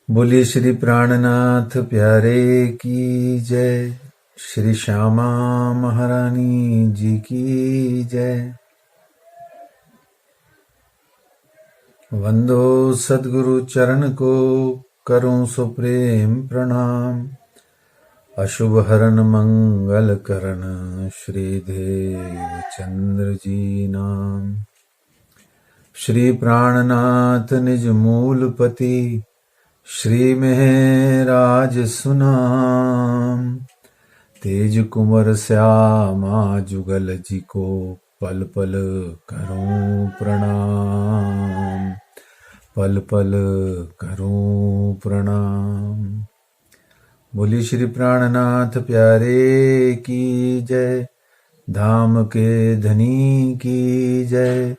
बोलिए श्री प्राणनाथ प्यारे की जय। श्री श्यामा महारानी जी की जय। वंदो सद्गुरु चरण को करूं सुप्रेम प्रणाम। अशुभ हरन मंगल करण श्री देव चंद्र जी नाम। श्री प्राणनाथ निज मूलपति श्री महराज सुनाम। तेज कुंवर श्यामा जुगल जी को पल पल करूं प्रणाम। पल पल करूं प्रणाम। बोली श्री प्राणनाथ प्यारे की जय। धाम के धनी की जय।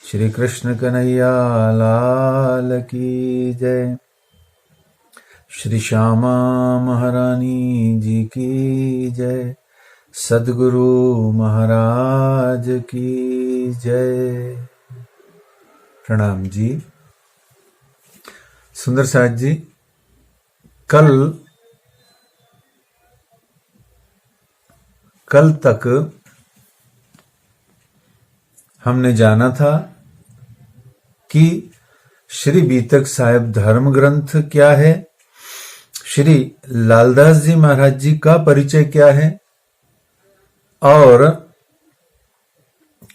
श्री कृष्ण कन्हैया लाल की जय। श्री श्यामा महारानी जी की जय। सद्गुरु महाराज की जय। प्रणाम जी। सुंदर साथ जी, कल तक हमने जाना था कि श्री बीतक साहिब धर्म ग्रंथ क्या है, श्री लालदास जी महाराज जी का परिचय क्या है और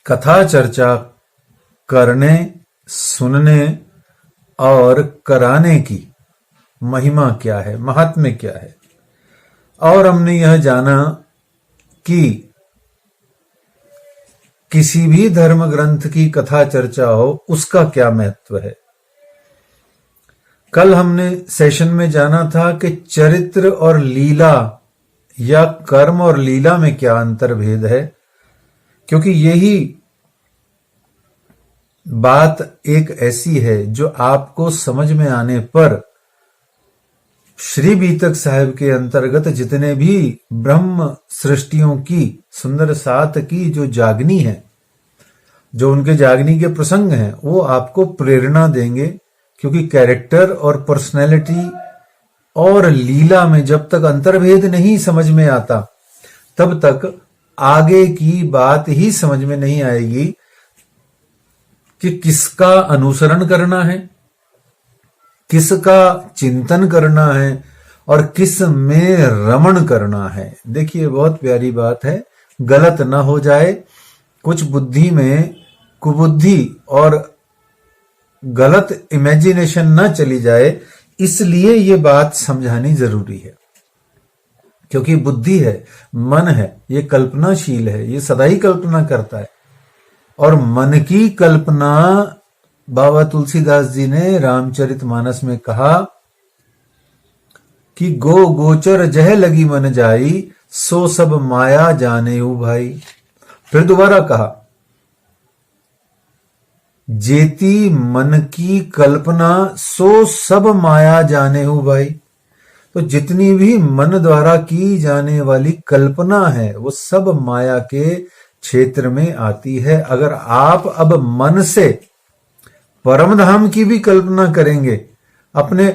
कथा चर्चा करने, सुनने और कराने की महिमा क्या है, महात्म्य क्या है। और हमने यह जाना कि किसी भी धर्म ग्रंथ की कथा चर्चा हो उसका क्या महत्व है। कल हमने सेशन में जाना था कि चरित्र और लीला या कर्म और लीला में क्या अंतर्भेद है, क्योंकि यही बात एक ऐसी है जो आपको समझ में आने पर श्री बीतक साहिब के अंतर्गत जितने भी ब्रह्म सृष्टियों की सुंदर सात की जो जागनी है, जो उनके जागनी के प्रसंग हैं, वो आपको प्रेरणा देंगे। क्योंकि कैरेक्टर और पर्सनैलिटी और लीला में जब तक अंतर्भेद नहीं समझ में आता तब तक आगे की बात ही समझ में नहीं आएगी कि किसका अनुसरण करना है, किसका चिंतन करना है और किस में रमण करना है। देखिए, बहुत प्यारी बात है, गलत ना हो जाए, कुछ बुद्धि में कुबुद्धि और गलत इमेजिनेशन ना चली जाए, इसलिए ये बात समझानी जरूरी है। क्योंकि बुद्धि है, मन है, ये कल्पनाशील है, ये सदा ही कल्पना करता है। और मन की कल्पना बाबा तुलसीदास जी ने रामचरितमानस में कहा कि गो गोचर जह लगी मन जाई, सो सब माया जाने हूं भाई। फिर दोबारा कहा, जेती मन की कल्पना सो सब माया जाने हूं भाई। तो जितनी भी मन द्वारा की जाने वाली कल्पना है वो सब माया के क्षेत्र में आती है। अगर आप अब मन से परम धाम की भी कल्पना करेंगे, अपने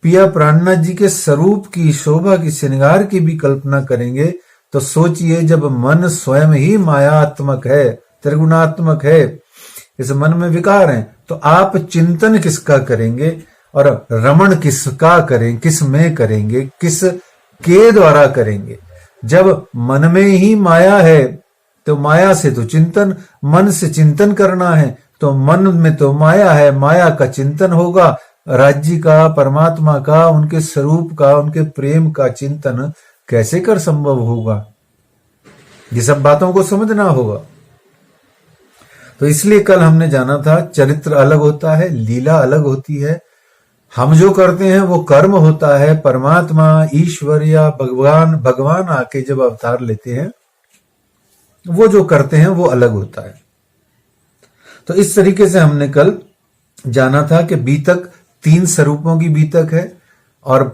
पिया प्राणनाथ जी के स्वरूप की, शोभा की, श्रृंगार की भी कल्पना करेंगे, तो सोचिए जब मन स्वयं ही मायात्मक है, त्रिगुणात्मक है, इस मन में विकार हैं, तो आप चिंतन किसका करेंगे और रमण किसका करें, किस में करेंगे, किस के द्वारा करेंगे। जब मन में ही माया है तो माया से तो चिंतन, मन से चिंतन करना है तो मन में तो माया है, माया का चिंतन होगा। राज्य का, परमात्मा का, उनके स्वरूप का, उनके प्रेम का चिंतन कैसे कर संभव होगा। ये सब बातों को समझना होगा। तो इसलिए कल हमने जाना था चरित्र अलग होता है, लीला अलग होती है। हम जो करते हैं वो कर्म होता है। परमात्मा, ईश्वर या भगवान आके जब अवतार लेते हैं, वो जो करते हैं वो अलग होता है। तो इस तरीके से हमने कल जाना था कि बीतक 3 स्वरूपों की बीतक है और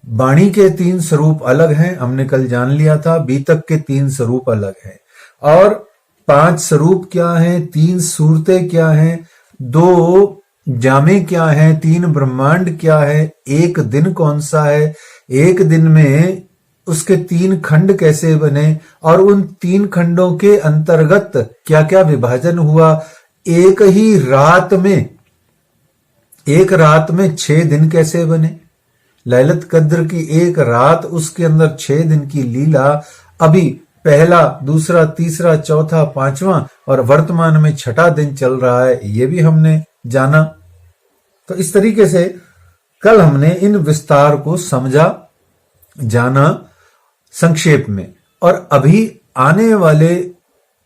वाणी के 3 स्वरूप अलग हैं। हमने कल जान लिया था बीतक के 3 स्वरूप अलग हैं। और 5 स्वरूप क्या हैं, 3 सूरतें क्या हैं, 2 जामे क्या है, 3 ब्रह्मांड क्या है, एक दिन कौन सा है, एक दिन में उसके 3 खंड कैसे बने और उन 3 खंडों के अंतर्गत क्या क्या विभाजन हुआ, एक ही रात में, एक रात में 6 दिन कैसे बने, लैलत कद्र की एक रात, उसके अंदर 6 दिन की लीला, अभी पहला, दूसरा, तीसरा, चौथा, पांचवा और वर्तमान में 6ठा दिन चल रहा है, ये भी हमने जाना। तो इस तरीके से कल हमने इन विस्तार को समझा, जाना संक्षेप में। और अभी आने वाले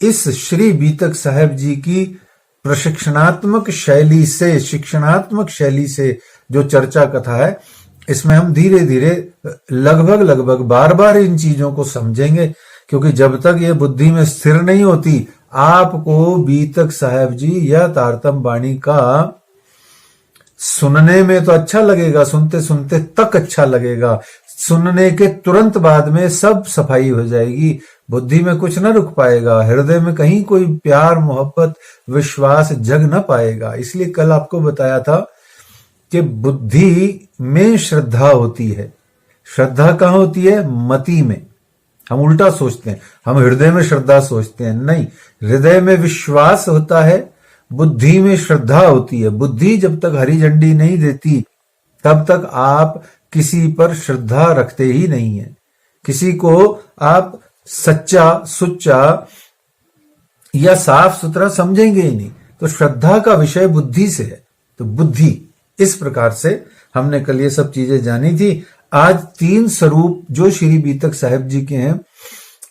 इस श्री बीतक साहब जी की प्रशिक्षणात्मक शैली से, शिक्षणात्मक शैली से जो चर्चा कथा है, इसमें हम धीरे धीरे लगभग बार बार इन चीजों को समझेंगे, क्योंकि जब तक ये बुद्धि में स्थिर नहीं होती, आपको बीतक साहब जी या तारतम वाणी का सुनने में तो अच्छा लगेगा, सुनते सुनते तक अच्छा लगेगा, सुनने के तुरंत बाद में सब सफाई हो जाएगी, बुद्धि में कुछ न रुक पाएगा, हृदय में कहीं कोई प्यार, मोहब्बत, विश्वास जग न पाएगा। इसलिए कल आपको बताया था कि बुद्धि में श्रद्धा होती है। श्रद्धा कहाँ होती है? मति में। हम उल्टा सोचते हैं, हम हृदय में श्रद्धा सोचते हैं, नहीं, हृदय में विश्वास होता है, बुद्धि में श्रद्धा होती है। बुद्धि जब तक हरी झंडी नहीं देती तब तक आप किसी पर श्रद्धा रखते ही नहीं है, किसी को आप सच्चा, सुच्चा या साफ सुथरा समझेंगे ही नहीं। तो श्रद्धा का विषय बुद्धि से है। तो बुद्धि, इस प्रकार से हमने कल ये सब चीजें जानी थी। आज 3 स्वरूप जो श्री बीतक साहब जी के हैं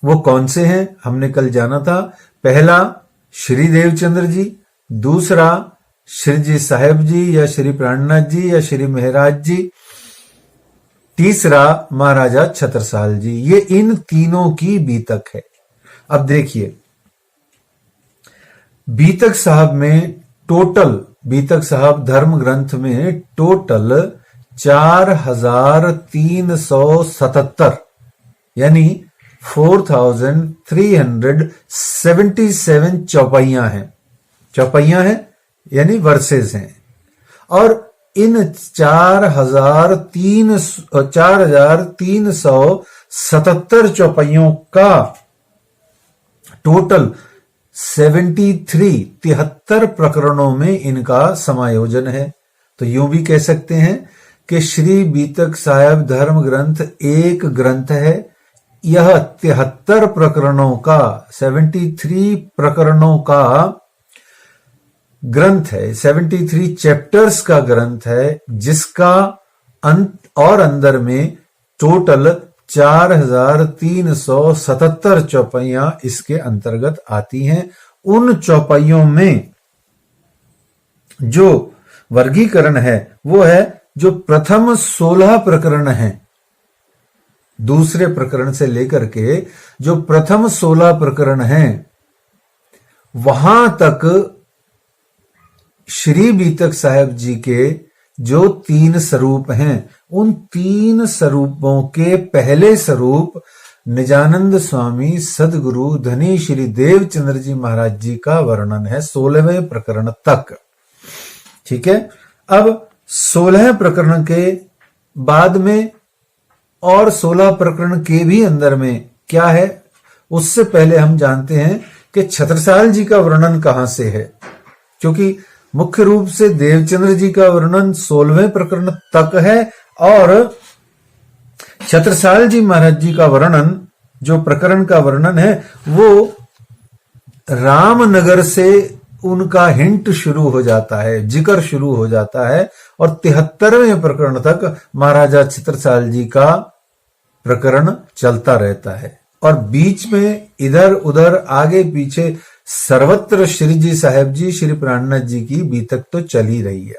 वो कौन से हैं हमने कल जाना था। पहला श्री देवचंद्र जी, दूसरा श्री जी साहेब जी या श्री प्राणनाथ जी या श्री महराज जी, तीसरा महाराजा छत्रसाल जी। ये इन तीनों की बीतक है। अब देखिए, बीतक साहब में टोटल, बीतक साहब धर्म ग्रंथ में टोटल 4377 यानी 4377 चौपाइयां हैं। चौपाइयां हैं यानी वर्सेस हैं। और इन 4377 चौपाइयों का टोटल 73 प्रकरणों में इनका समायोजन है। तो यूं भी कह सकते हैं कि श्री बीतक साहब धर्म ग्रंथ एक ग्रंथ है। यह 73 प्रकरणों का, 73 प्रकरणों का ग्रंथ है, 73 चैप्टर्स का ग्रंथ है, जिसका अंत और अंदर में टोटल 4377 चौपाइयां इसके अंतर्गत आती हैं। उन चौपाइयों में जो वर्गीकरण है वो है जो प्रथम 16 प्रकरण हैं, दूसरे प्रकरण से लेकर के जो प्रथम 16 प्रकरण हैं, वहां तक श्री बीतक साहब जी के जो 3 स्वरूप हैं, उन 3 स्वरूपों के पहले स्वरूप निजानंद स्वामी सदगुरु धनी श्री देवचंद्र जी महाराज जी का वर्णन है 16वें प्रकरण तक। ठीक है। अब 16 प्रकरण के बाद में और 16 प्रकरण के भी अंदर में क्या है, उससे पहले हम जानते हैं कि छत्रसाल जी का वर्णन कहां से है। क्योंकि मुख्य रूप से देवचंद्र जी का वर्णन 16वें प्रकरण तक है और छत्रसाल जी महाराज जी का वर्णन, जो प्रकरण का वर्णन है, वो रामनगर से उनका हिंट शुरू हो जाता है, जिक्र शुरू हो जाता है और 73वें प्रकरण तक महाराजा छत्रसाल जी का प्रकरण चलता रहता है। और बीच में इधर उधर आगे पीछे सर्वत्र श्री जी साहेब जी, श्री प्राणनाथ जी की बीतक तो चल ही रही है।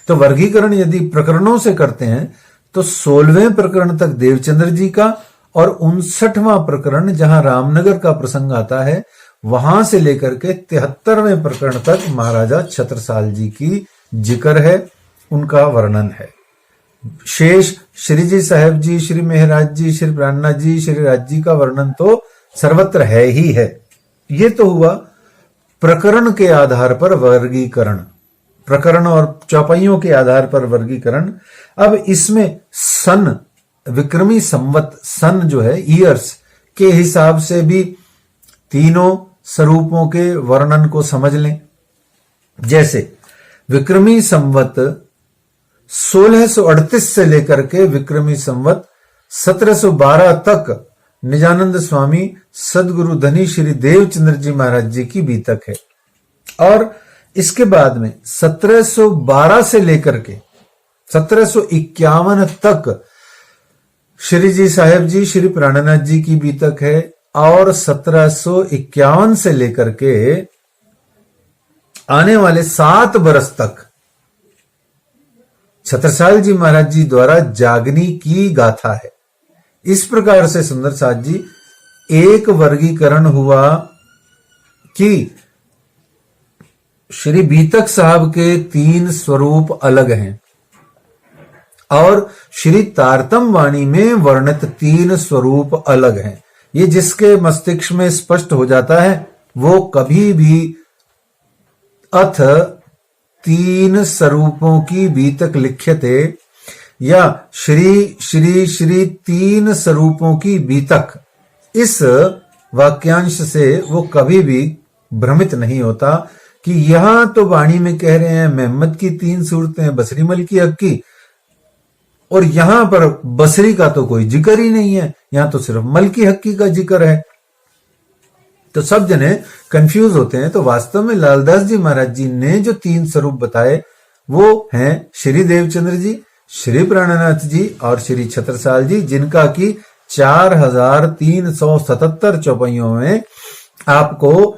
तो वर्गीकरण यदि प्रकरणों से करते हैं तो 16वें प्रकरण तक देवचंद्र जी का और 59वां प्रकरण जहां रामनगर का प्रसंग आता है, वहां से लेकर के 73वें प्रकरण तक महाराजा छत्रसाल जी की जिक्र है, उनका वर्णन है। शेष श्री जी साहेब जी, श्री महराज जी, श्री प्राणनाथ जी, श्री राज जी का वर्णन तो सर्वत्र है ही है। ये तो हुआ प्रकरण के आधार पर वर्गीकरण। प्रकरण और चौपाइयों के आधार पर वर्गीकरण। अब इसमें सन, विक्रमी संवत, सन जो है ईयर्स के हिसाब से भी तीनों स्वरूपों के वर्णन को समझ लें। जैसे विक्रमी संवत 1638 से लेकर के विक्रमी संवत 1712 तक निजानंद स्वामी सदगुरु धनी श्री देवचंद्र जी महाराज जी की बीतक है। और इसके बाद में 1712 से लेकर के 1751 तक श्री जी साहेब जी श्री प्राणनाथ जी की बीतक है। और 1751 से लेकर के आने वाले 7 बरस तक छत्रसाल जी महाराज जी द्वारा जागनी की गाथा है। इस प्रकार से सुंदर साथ जी एक वर्गीकरण हुआ कि श्री बीतक साहब के 3 स्वरूप अलग हैं और श्री तारतम वाणी में वर्णित 3 स्वरूप अलग हैं। ये जिसके मस्तिष्क में स्पष्ट हो जाता है वो कभी भी अथ 3 स्वरूपों की बीतक लिख्यते या श्री श्री श्री 3 स्वरूपों की बीतक, इस वाक्यांश से वो कभी भी भ्रमित नहीं होता कि यहां तो वाणी में कह रहे हैं मोहम्मद की 3 सूरतें, बसरी मल की हक की, और यहां पर बसरी का तो कोई जिक्र ही नहीं है, यहां तो सिर्फ मलकी हक्की का जिक्र है। तो सब जने कंफ्यूज होते हैं। तो वास्तव में लालदास जी महाराज जी ने जो 3 स्वरूप बताए वो हैं श्री देवचंद्र जी, श्री प्राणनाथ जी और श्री छत्रसाल जी, जिनका की 4377 चौपाइयों में आपको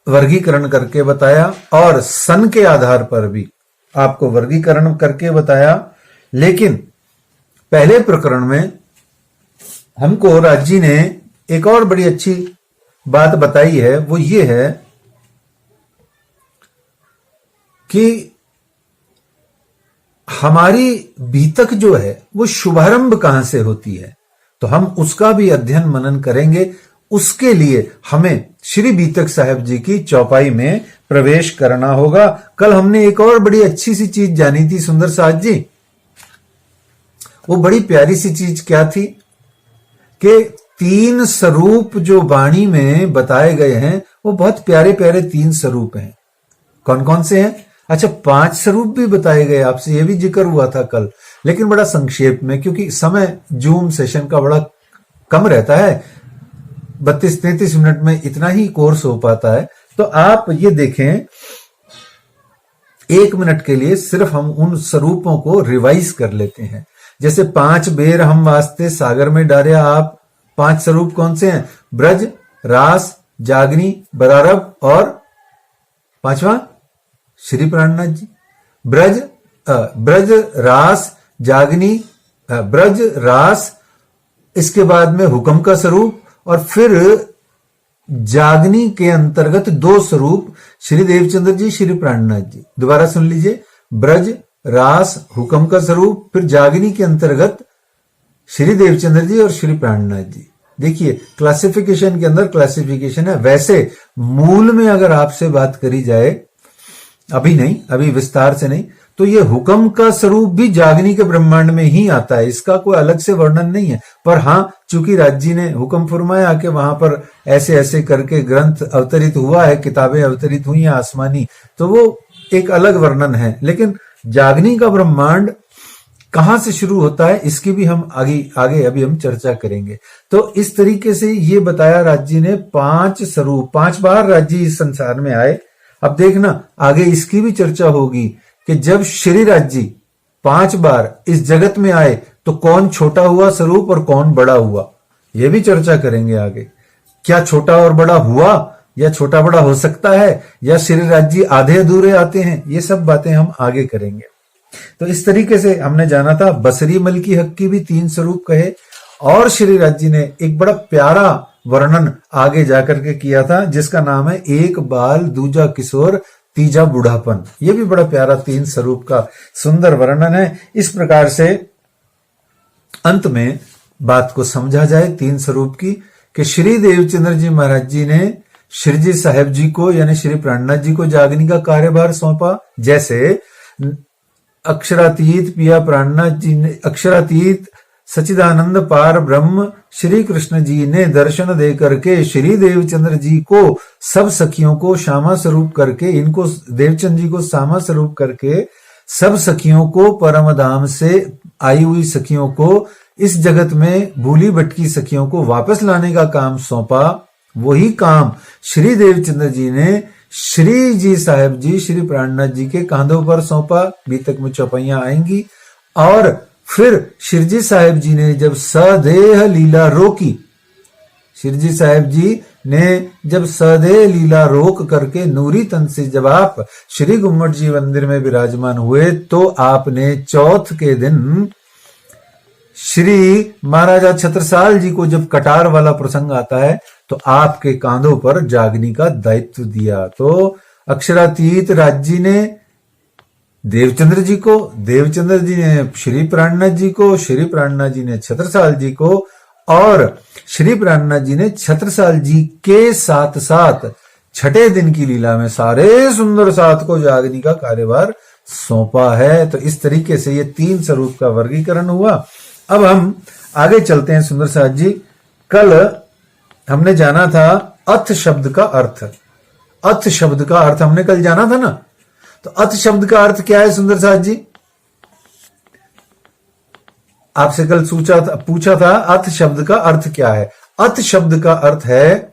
वर्गीकरण करके बताया और सन के आधार पर भी आपको वर्गीकरण करके बताया। लेकिन पहले प्रकरण में हमको राज जी ने एक और बड़ी अच्छी बात बताई है, वो ये है कि हमारी बीतक जो है वो शुभारंभ कहां से होती है, तो हम उसका भी अध्ययन मनन करेंगे। उसके लिए हमें श्री बीतक साहब जी की चौपाई में प्रवेश करना होगा। कल हमने एक और बड़ी अच्छी सी चीज जानी थी सुंदर साथ जी, वो बड़ी प्यारी सी चीज क्या थी कि 3 स्वरूप जो वाणी में बताए गए हैं वो बहुत प्यारे प्यारे 3 स्वरूप हैं। कौन कौन से हैं? अच्छा, 5 स्वरूप भी बताए गए, आपसे ये भी जिक्र हुआ था कल, लेकिन बड़ा संक्षेप में, क्योंकि समय जूम सेशन का बड़ा कम रहता है, 32-33 मिनट में इतना ही कोर्स हो पाता है। तो आप ये देखें, 1 मिनट के लिए सिर्फ हम उन स्वरूपों को रिवाइज कर लेते हैं। जैसे 5 बेर हम वास्ते सागर में डारिया आप, 5 स्वरूप कौन से हैं? ब्रज, रास, जागनी, बरारब और 5वां श्री प्राणनाथ जी। ब्रज रास जागनी, ब्रज रास, इसके बाद में हुक्म का स्वरूप, और फिर जागनी के अंतर्गत 2 स्वरूप श्री देवचंद्र जी, श्री प्राणनाथ जी। दोबारा सुन लीजिए, ब्रज रास हुक्म का स्वरूप, फिर जागनी के अंतर्गत श्री देवचंद्र जी और श्री प्राणनाथ जी। देखिए क्लासिफिकेशन के अंदर क्लासिफिकेशन है। वैसे मूल में अगर आपसे बात करी जाए, अभी नहीं, अभी विस्तार से नहीं, तो ये हुक्म का स्वरूप भी जागनी के ब्रह्मांड में ही आता है, इसका कोई अलग से वर्णन नहीं है। पर हाँ, चूंकि राज जी ने हुक्म फरमाया कि वहां पर ऐसे ऐसे करके ग्रंथ अवतरित हुआ है, किताबें अवतरित हुई हैं आसमानी, तो वो एक अलग वर्णन है। लेकिन जागनी का ब्रह्मांड कहां से शुरू होता है, इसकी भी हम आगे अभी हम चर्चा करेंगे। तो इस तरीके से ये बताया राज जी ने 5 स्वरूप, 5 बार राज जी इस संसार में आए। अब देखना आगे इसकी भी चर्चा होगी कि जब श्री राज जी 5 बार इस जगत में आए तो कौन छोटा हुआ स्वरूप और कौन बड़ा हुआ, यह भी चर्चा करेंगे आगे। क्या छोटा और बड़ा हुआ, या छोटा बड़ा हो सकता है, या श्री राज जी आधे अधूरे आते हैं, ये सब बातें हम आगे करेंगे। तो इस तरीके से हमने जाना था बसरी मल की हक की भी 3 स्वरूप कहे, और श्री राज जी ने एक बड़ा प्यारा वर्णन आगे जाकर के किया था जिसका नाम है एक बाल, दूजा किशोर, तीजा बूढ़ापन। ये भी बड़ा प्यारा 3 स्वरूप का सुंदर वर्णन है। इस प्रकार से अंत में बात को समझा जाए 3 स्वरूप की, कि श्री देवचंद्र जी महाराज जी ने श्री जी साहेब जी को यानी श्री प्राणनाथ जी को जागने का कार्यभार सौंपा। जैसे अक्षरातीत पिया प्राणनाथ जी ने, अक्षरातीत सच्चिदानंद पार ब्रह्म श्री कृष्ण जी ने दर्शन दे करके श्री देवचंद्र जी को सब सखियों को श्यामा स्वरूप करके, इनको देवचंद जी को श्यामा स्वरूप करके सब सखियों को, परम धाम से आई हुई सखियों को, इस जगत में भूली भटकी सखियों को वापस लाने का काम सौंपा। वही काम श्री देवचंद्र जी ने श्री जी साहेब जी श्री प्राणनाथ जी के कांधों पर सौंपा। बीतक में चौपाइयां आएंगी। और फिर श्री जी साहेब जी ने जब सदेह लीला रोकी, श्री जी साहेब जी ने जब सदेह लीला रोक करके नूरी तन से जब आप श्री गुम्मट जी मंदिर में विराजमान हुए, तो आपने चौथ के दिन श्री महाराजा छत्रसाल जी को जब कटार वाला प्रसंग आता है तो आपके कांधों पर जागनी का दायित्व दिया। तो अक्षरातीत राज जी ने देवचंद्र जी को, देवचंद्र जी ने श्री प्राणनाथ जी को, श्री प्राणनाथ जी ने छत्रसाल जी को, और श्री प्राणनाथ जी ने छत्रसाल जी के साथ साथ छठे दिन की लीला में सारे सुंदर सात को जागनी का कार्यभार सौंपा है। तो इस तरीके से ये 3 स्वरूप का वर्गीकरण हुआ। अब हम आगे चलते हैं सुंदर साथ जी। कल हमने जाना था अथ शब्द का अर्थ। अथ शब्द का अर्थ हमने कल जाना था ना। तो अथ शब्द का अर्थ क्या है सुंदर साथ जी? आपसे कल पूछा था अथ शब्द का अर्थ क्या है। अथ शब्द का अर्थ है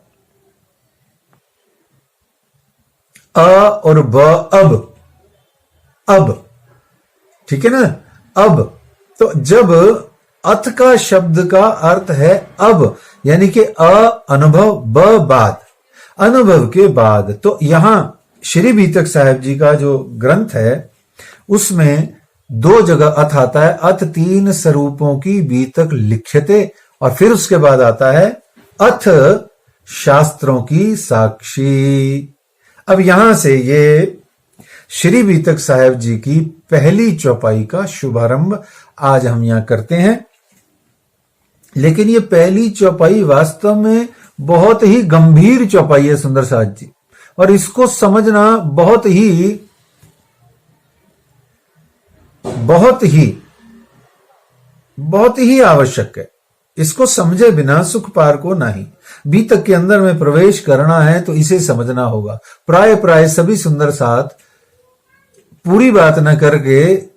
अ और ब, अब, ठीक है ना, अब। तो जब अथ का शब्द का अर्थ है अब, यानी कि अनुभव, ब बाद, अनुभव के बाद। तो यहां श्री बीतक साहेब जी का जो ग्रंथ है उसमें 2 जगह अथ आता है। अथ 3 स्वरूपों की बीतक लिख्यते, और फिर उसके बाद आता है अथ शास्त्रों की साक्षी। अब यहां से ये श्री बीतक साहेब जी की पहली चौपाई का शुभारंभ आज हम यहां करते हैं। लेकिन ये पहली चौपाई वास्तव में बहुत ही गंभीर चौपाई है सुंदर साथ जी, और इसको समझना बहुत ही आवश्यक है। इसको समझे बिना सुख पार को नहीं। बीतक के अंदर में प्रवेश करना है तो इसे समझना होगा। प्राय सभी सुंदर साथ पूरी बात न करके,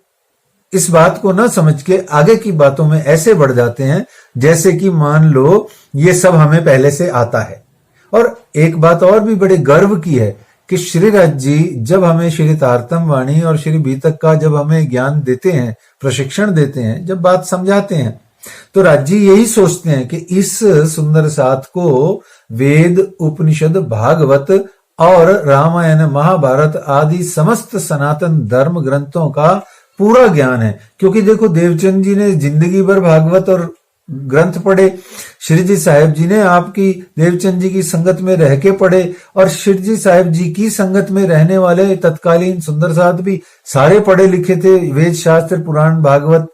इस बात को न समझ के आगे की बातों में ऐसे बढ़ जाते हैं जैसे कि मान लो ये सब हमें पहले से आता है। और एक बात और भी बड़े गर्व की है कि श्री राज जी जब हमें श्री तारतम वाणी और श्री बीतक का जब हमें ज्ञान देते हैं, प्रशिक्षण देते हैं, जब बात समझाते हैं, तो राज जी यही सोचते हैं कि इस सुंदर साथ को वेद, उपनिषद, भागवत और रामायण, महाभारत आदि समस्त सनातन धर्म ग्रंथों का पूरा ज्ञान है। क्योंकि देखो, देवचंद जी ने जिंदगी भर भागवत और ग्रंथ पढ़े, श्री जी साहेब जी ने आपकी देवचंद जी की संगत में रह के पढ़े, और श्री जी साहेब जी की संगत में रहने वाले तत्कालीन सुंदर साथ भी सारे पढ़े लिखे थे। वेद, शास्त्र, पुराण, भागवत,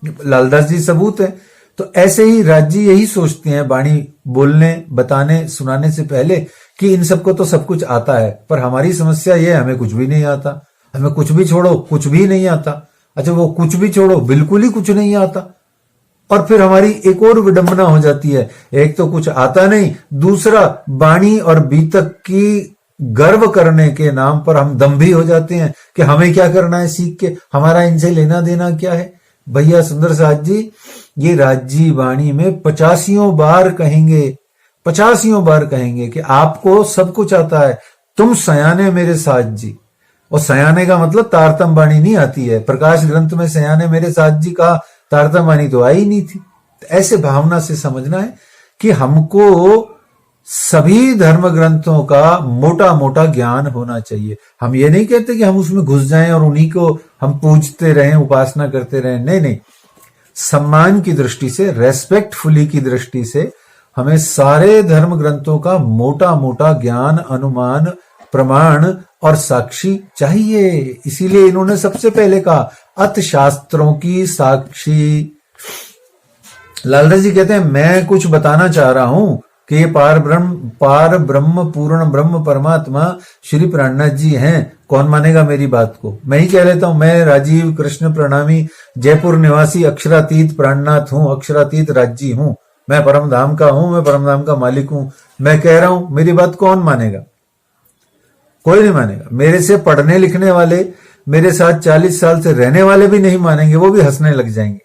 लालदास जी सबूत है। तो ऐसे ही राज जी यही सोचते हैं वाणी बोलने, बताने, सुनाने से पहले कि इन सबको तो सब कुछ आता है, पर हमारी समस्या ये है, हमें कुछ भी नहीं आता। हमें कुछ भी छोड़ो, कुछ भी नहीं आता। अच्छा, वो कुछ भी छोड़ो, बिल्कुल ही कुछ नहीं आता। और फिर हमारी एक और विडंबना हो जाती है, एक तो कुछ आता नहीं, दूसरा वाणी और बीतक की गर्व करने के नाम पर हम दंभी हो जाते हैं कि हमें क्या करना है सीख के, हमारा इनसे लेना देना क्या है। भैया सुंदर साथ जी, ये राज्य वाणी में 85 बार कहेंगे, 85 बार कहेंगे कि आपको सब कुछ आता है, तुम सयाने मेरे साथ जी। और सयाने का मतलब तारतम वाणी नहीं आती है। प्रकाश ग्रंथ में सयाने मेरे साथ जी का तारतम वाणी तो आई नहीं थी। तो ऐसे भावना से समझना है कि हमको सभी धर्म ग्रंथों का मोटा मोटा ज्ञान होना चाहिए। हम ये नहीं कहते कि हम उसमें घुस जाएं और उन्हीं को हम पूजते रहें, उपासना करते रहें। नहीं नहीं, सम्मान की दृष्टि से, रेस्पेक्टफुली की दृष्टि से हमें सारे धर्म ग्रंथों का मोटा मोटा ज्ञान, अनुमान, प्रमाण और साक्षी चाहिए। इसीलिए इन्होंने सबसे पहले कहा अथ शास्त्रों की साक्षी। लालदास जी कहते हैं मैं कुछ बताना चाह रहा हूं कि ये पार ब्रह्म पूर्ण ब्रह्म परमात्मा श्री प्राणनाथ जी हैं, कौन मानेगा मेरी बात को? मैं ही कह लेता हूं, मैं राजीव कृष्ण प्रणामी जयपुर निवासी अक्षरातीत प्राणनाथ हूं, अक्षरातीत राज्य हूं, मैं परम धाम का हूं, मैं परम धाम का मालिक हूं, मैं कह रहा हूं, मेरी बात कौन मानेगा? कोई नहीं मानेगा। मेरे से पढ़ने लिखने वाले, मेरे साथ 40 साल से रहने वाले भी नहीं मानेंगे, वो भी हंसने लग जाएंगे।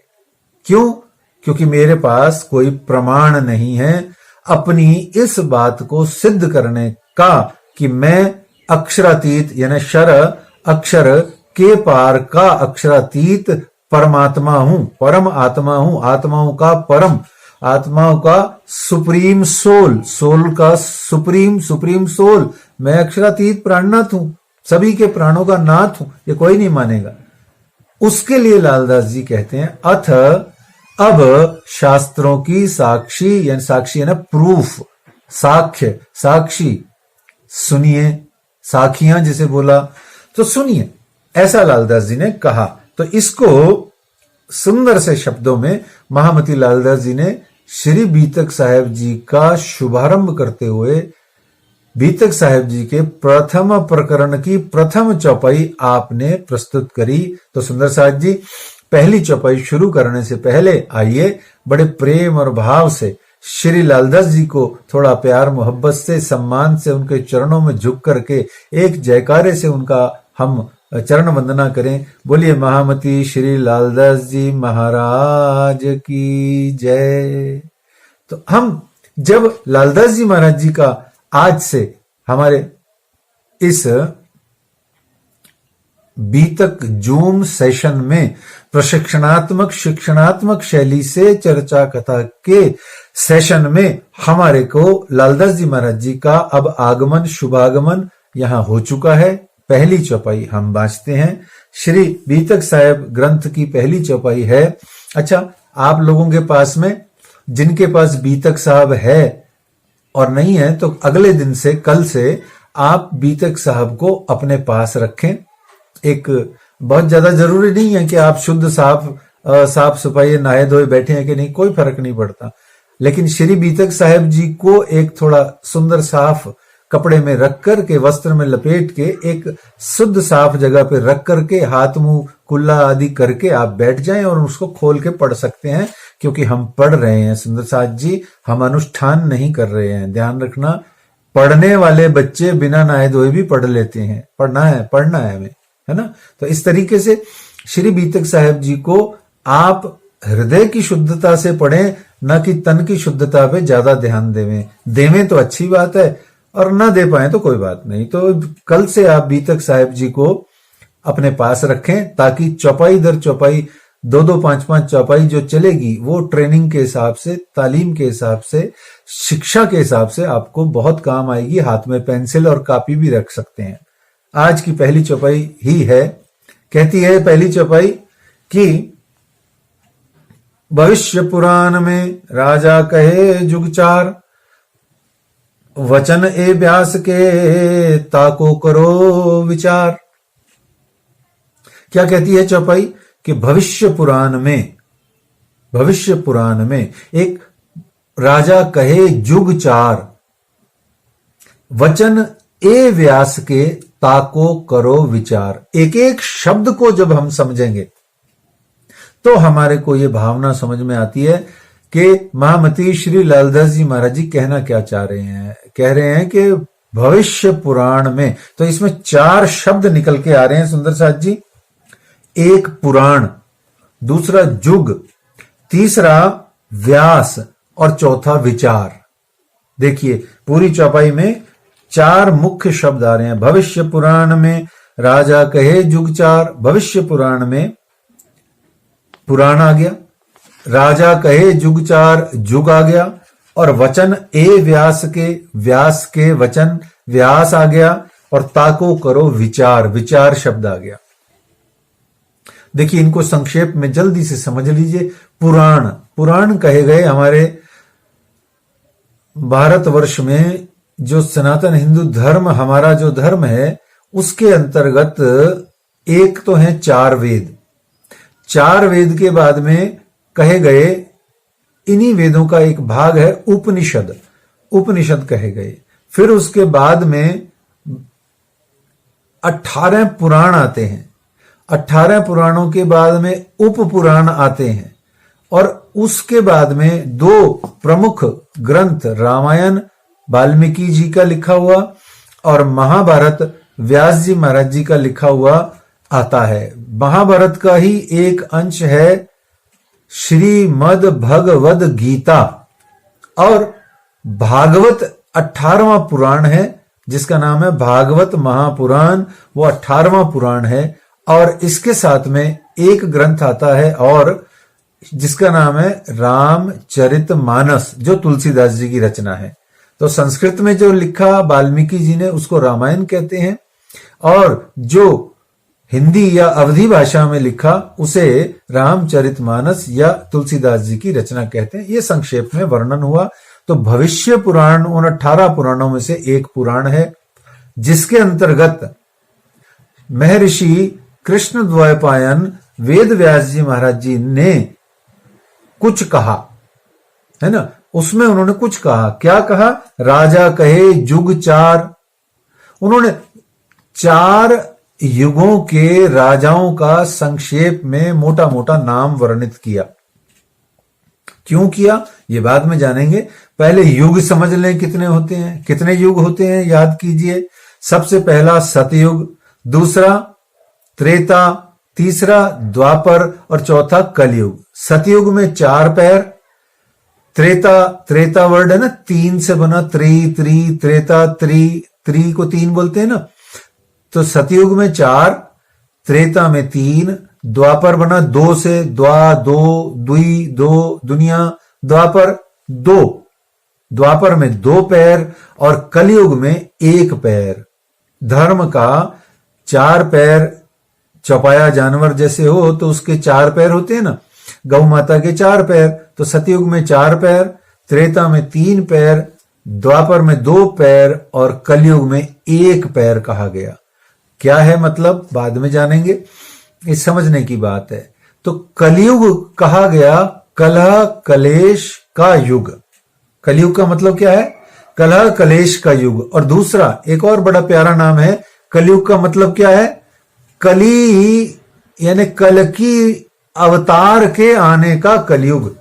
क्यों? क्योंकि मेरे पास कोई प्रमाण नहीं है अपनी इस बात को सिद्ध करने का कि मैं अक्षरातीत यानी अक्षर के पार का अक्षरातीत परमात्मा हूं, परम आत्मा हूं, आत्माओं का परम, आत्माओं का सुप्रीम सोल का सुप्रीम सोल, मैं अक्षरातीत प्राणनाथ हूं, सभी के प्राणों का नाथ हूं। ये कोई नहीं मानेगा। उसके लिए लालदास जी कहते हैं अथ अब शास्त्रों की साक्षी यानी साक्षी है ना प्रूफ, साक्ष्य, साक्षी, सुनिए, साखियां जिसे बोला तो सुनिए, ऐसा लालदास जी ने कहा। तो इसको सुंदर से शब्दों में महामती लालदास जी ने श्री बीतक साहेब जी का शुभारंभ करते हुए बीतक साहेब जी के प्रथम प्रकरण की प्रथम चौपाई आपने प्रस्तुत करी। तो सुंदर साहब जी, पहली चौपाई शुरू करने से पहले आइए बड़े प्रेम और भाव से श्री लालदास जी को थोड़ा प्यार मोहब्बत से सम्मान से उनके चरणों में झुक करके एक जयकारे से उनका हम चरण वंदना करें। बोलिए महामती श्री लालदास जी महाराज की जय। तो हम जब लालदास जी महाराज जी का आज से हमारे इस बीतक जूम सेशन में प्रशिक्षणात्मक शिक्षणात्मक शैली से चर्चा कथा के सेशन में हमारे को लालदास जी महाराज जी का अब आगमन शुभागमन यहां हो चुका है। पहली चौपाई हम बांचते हैं। श्री बीतक साहेब ग्रंथ की पहली चौपाई है। अच्छा, आप लोगों के पास में जिनके पास बीतक साहब है और नहीं है तो अगले दिन से, कल से आप बीतक साहब को अपने पास रखें। एक बहुत ज्यादा जरूरी नहीं है कि आप शुद्ध साफ सफाई नहाए धोए बैठे हैं कि नहीं, कोई फर्क नहीं पड़ता। लेकिन श्री बीतक साहेब जी को एक थोड़ा सुंदर साफ कपड़े में रख कर के, वस्त्र में लपेट के, एक शुद्ध साफ जगह पे रख करके, हाथ मुंह कुल्ला आदि करके आप बैठ जाएं और उसको खोल के पढ़ सकते हैं। क्योंकि हम पढ़ रहे हैं सुंदर साथ जी, हम अनुष्ठान नहीं कर रहे हैं। ध्यान रखना, पढ़ने वाले बच्चे बिना नहाए धोए भी पढ़ लेते हैं। पढ़ना है हमें, है ना। तो इस तरीके से श्री बीतक साहेब जी को आप हृदय की शुद्धता से पढ़ें, न कि तन की शुद्धता पे ज्यादा ध्यान देवें तो अच्छी बात है, और ना दे पाए तो कोई बात नहीं। तो कल से आप बीतक साहेब जी को अपने पास रखें ताकि चौपाई दर चौपाई 2-2, 5-5 चौपाई जो चलेगी वो ट्रेनिंग के हिसाब से, तालीम के हिसाब से, शिक्षा के हिसाब से आपको बहुत काम आएगी। हाथ में पेंसिल और कॉपी भी रख सकते हैं। आज की पहली चौपाई ही है। कहती है पहली चौपाई कि भविष्य पुराण में राजा कहे जुगचार, वचन ए व्यास के ताको करो विचार। क्या कहती है चौपाई कि भविष्य पुराण में एक राजा कहे जुग चार, वचन ए व्यास के ताको करो विचार। एक एक शब्द को जब हम समझेंगे तो हमारे को यह भावना समझ में आती है कि महामती श्री लालदास जी महाराज जी कहना क्या चाह रहे हैं। कह रहे हैं कि भविष्य पुराण में, तो इसमें 4 शब्द निकल के आ रहे हैं सुंदर साथ जी। एक पुराण, दूसरा जुग, तीसरा व्यास और चौथा विचार। देखिए पूरी चौपाई में 4 मुख्य शब्द आ रहे हैं। भविष्य पुराण में राजा कहे जुग चार, भविष्य पुराण में पुराण आ गया, राजा कहे जुग चार जुग आ गया, और वचन ए व्यास के वचन व्यास आ गया, और ताको करो विचार शब्द आ गया। देखिए इनको संक्षेप में जल्दी से समझ लीजिए। पुराण कहे गए हमारे भारतवर्ष में जो सनातन हिंदू धर्म, हमारा जो धर्म है, उसके अंतर्गत एक तो है 4 वेद। 4 वेद के बाद में कहे गए इन्हीं वेदों का एक भाग है उपनिषद। उपनिषद कहे गए। फिर उसके बाद में 18 पुराण आते हैं। 18 पुराणों के बाद में उप पुराण आते हैं और उसके बाद में 2 प्रमुख ग्रंथ, रामायण वाल्मीकि जी का लिखा हुआ और महाभारत व्यास जी महाराज जी का लिखा हुआ आता है। महाभारत का ही एक अंश है श्रीमद् भगवद गीता और भागवत 18वां पुराण है जिसका नाम है भागवत महापुराण, वो 18वां पुराण है। और इसके साथ में एक ग्रंथ आता है और जिसका नाम है रामचरितमानस, जो तुलसीदास जी की रचना है। तो संस्कृत में जो लिखा वाल्मीकि जी ने उसको रामायण कहते हैं और जो हिंदी या अवधी भाषा में लिखा उसे रामचरितमानस या तुलसीदास जी की रचना कहते हैं। ये संक्षेप में वर्णन हुआ। तो भविष्य पुराण उन 18 पुराणों में से एक पुराण है जिसके अंतर्गत महर्षि कृष्ण द्वैपायन वेद व्यास जी महाराज जी ने कुछ कहा है ना। उसमें उन्होंने कुछ कहा। क्या कहा? राजा कहे जुग 4। उन्होंने 4 युगों के राजाओं का संक्षेप में मोटा मोटा नाम वर्णित किया। क्यों किया ये बाद में जानेंगे। पहले युग समझ लें कितने होते हैं। कितने युग होते हैं याद कीजिए। सबसे पहला सतयुग, दूसरा त्रेता, तीसरा द्वापर और चौथा कलयुग। सतयुग में 4 पैर, त्रेता वर्ड है ना 3 से बना, त्रेता, त्रि को 3 बोलते हैं ना। तो सतयुग में 4, त्रेता में 3, द्वापर बना 2 से, द्वी 2 दुनिया, द्वापर 2, द्वापर में 2 पैर और कलयुग में 1 पैर। धर्म का 4 पैर, चौपाया जानवर जैसे हो तो उसके 4 पैर होते हैं ना, गौ माता के 4 पैर। तो सतयुग में 4 पैर, त्रेता में 3 पैर, द्वापर में 2 पैर और कलयुग में 1 पैर कहा गया। क्या है मतलब बाद में जानेंगे, इस समझने की बात है। तो कलयुग कहा गया कलह कलेश का युग। कलयुग का मतलब क्या है? कलह कलेश का युग। और दूसरा एक और बड़ा प्यारा नाम है कलयुग का मतलब क्या है? कली यानी कल की अवतार के आने का कलयुग।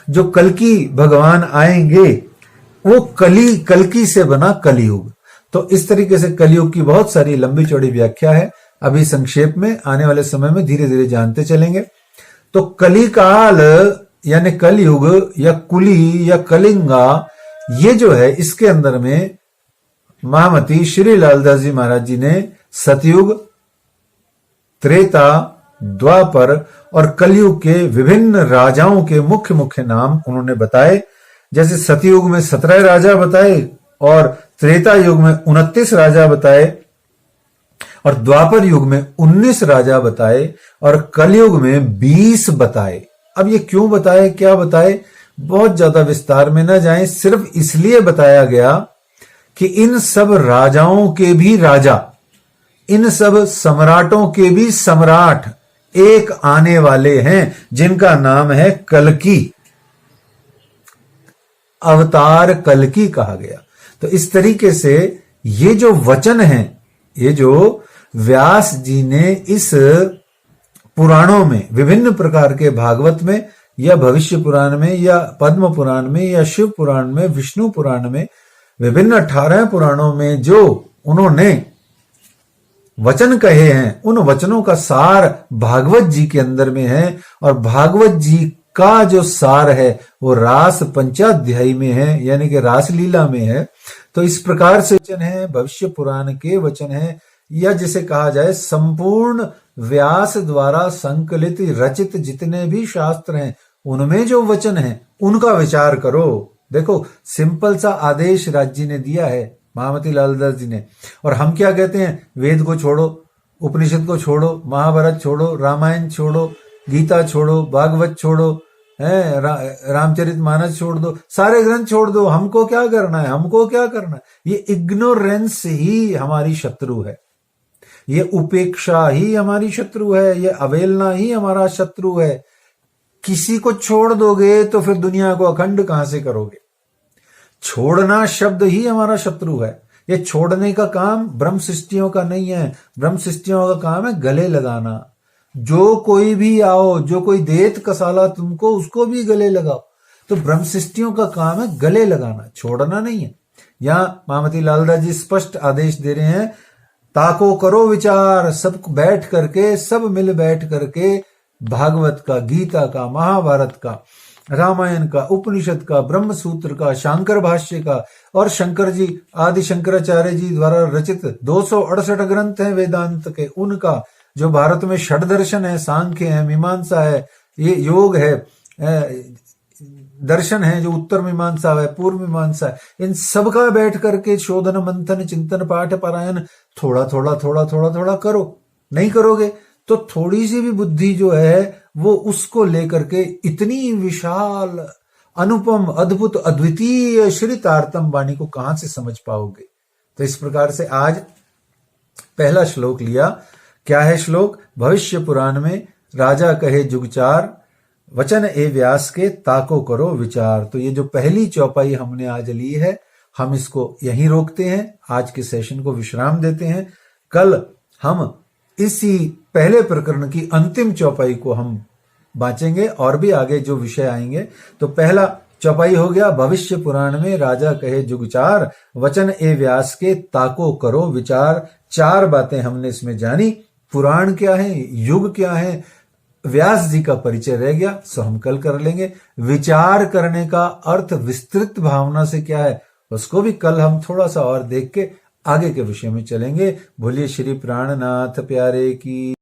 जो कल की भगवान आएंगे वो कलकी से बना कलयुग। तो इस तरीके से कलयुग की बहुत सारी लंबी चौड़ी व्याख्या है। अभी संक्षेप में आने वाले समय में धीरे धीरे जानते चलेंगे। तो कलिकाल यानी कलयुग या कुली या कलिंगा, ये जो है इसके अंदर में महामती श्री लालदास जी महाराज जी ने सतयुग, त्रेता, द्वापर और कलयुग के विभिन्न राजाओं के मुख्य मुख्य नाम उन्होंने बताए। जैसे सतयुग में 17 राजा बताए और त्रेता युग में 29 राजा बताए और द्वापर युग में 19 राजा बताए और कलयुग में 20 बताए। अब ये क्यों बताए, क्या बताए, बहुत ज्यादा विस्तार में न जाएं, सिर्फ इसलिए बताया गया कि इन सब राजाओं के भी राजा, इन सब सम्राटों के भी सम्राट एक आने वाले हैं जिनका नाम है कल्कि। अवतार कल्कि कहा गया। तो इस तरीके से ये जो वचन हैं, ये जो व्यास जी ने इस पुराणों में विभिन्न प्रकार के भागवत में या भविष्य पुराण में या पद्म पुराण में या शिव पुराण में, विष्णु पुराण में, विभिन्न 18 पुराणों में जो उन्होंने वचन कहे हैं, उन वचनों का सार भागवत जी के अंदर में है। और भागवत जी का जो सार है वो रास पंचाध्यायी में है, यानी कि रास लीला में है। तो इस प्रकार से वचन है, भविष्य पुराण के वचन है, या जिसे कहा जाए संपूर्ण व्यास द्वारा संकलित रचित जितने भी शास्त्र हैं उनमें जो वचन है उनका विचार करो। देखो सिंपल सा आदेश राज जी ने दिया है, महामती लालदास जी ने। और हम क्या कहते हैं? वेद को छोड़ो, उपनिषद को छोड़ो, महाभारत छोड़ो, रामायण छोड़ो, गीता छोड़ो, भागवत छोड़ो, रामचरितमानस छोड़ दो, सारे ग्रंथ छोड़ दो, हमको क्या करना है, हमको क्या करना है। ये इग्नोरेंस ही हमारी शत्रु है, ये उपेक्षा ही हमारी शत्रु है, ये अवहेलना ही हमारा शत्रु है। किसी को छोड़ दोगे तो फिर दुनिया को अखंड कहां से करोगे? छोड़ना शब्द ही हमारा शत्रु है। ये छोड़ने का काम ब्रह्म सृष्टियों का नहीं है। ब्रह्म सृष्टियों का काम है गले लगाना। जो कोई भी आओ, जो कोई देत कसाला तुमको, उसको भी गले लगाओ। तो ब्रह्म सृष्टियों का काम है गले लगाना, छोड़ना नहीं है। यहां महामती लालदास जी स्पष्ट आदेश दे रहे हैं, ताको करो विचार, सब बैठ करके, सब मिल बैठ करके भागवत का, गीता का, महाभारत का, रामायण का, उपनिषद का, ब्रह्म सूत्र का, शांकर भाष्य का, और शंकर जी, आदि शंकराचार्य जी द्वारा रचित 268 ग्रंथ हैं वेदांत के, उनका जो भारत में षड दर्शन है, सांख्य है, मीमांसा है, ये योग है, दर्शन है, जो उत्तर मीमांसा है, पूर्व मीमांसा है, इन सब का बैठ करके शोधन मंथन चिंतन पाठ पारायण थोड़ा थोड़ा थोड़ा थोड़ा थोड़ा करो। नहीं करोगे तो थोड़ी सी भी बुद्धि जो है वो उसको लेकर के इतनी विशाल, अनुपम, अद्भुत, अद्वितीय श्री तारतम वाणी को कहां से समझ पाओगे। तो इस प्रकार से आज पहला श्लोक लिया। क्या है श्लोक? भविष्य पुराण में राजा कहे जुगचार, वचन ए व्यास के ताको करो विचार। तो ये जो पहली चौपाई हमने आज ली है, हम इसको यहीं रोकते हैं, आज के सेशन को विश्राम देते हैं। कल हम इसी पहले प्रकरण की अंतिम चौपाई को हम बांचेंगे और भी आगे जो विषय आएंगे। तो पहला चौपाई हो गया, भविष्य पुराण में राजा कहे जुगचार, वचन ए व्यास के ताको करो विचार। 4 बातें हमने इसमें जानी। पुराण क्या है, युग क्या है, व्यास जी का परिचय रह गया, सो हम कल कर लेंगे। विचार करने का अर्थ विस्तृत भावना से क्या है, उसको भी कल हम थोड़ा सा और देख के आगे के विषय में चलेंगे। बोलिए श्री प्राणनाथ प्यारे की।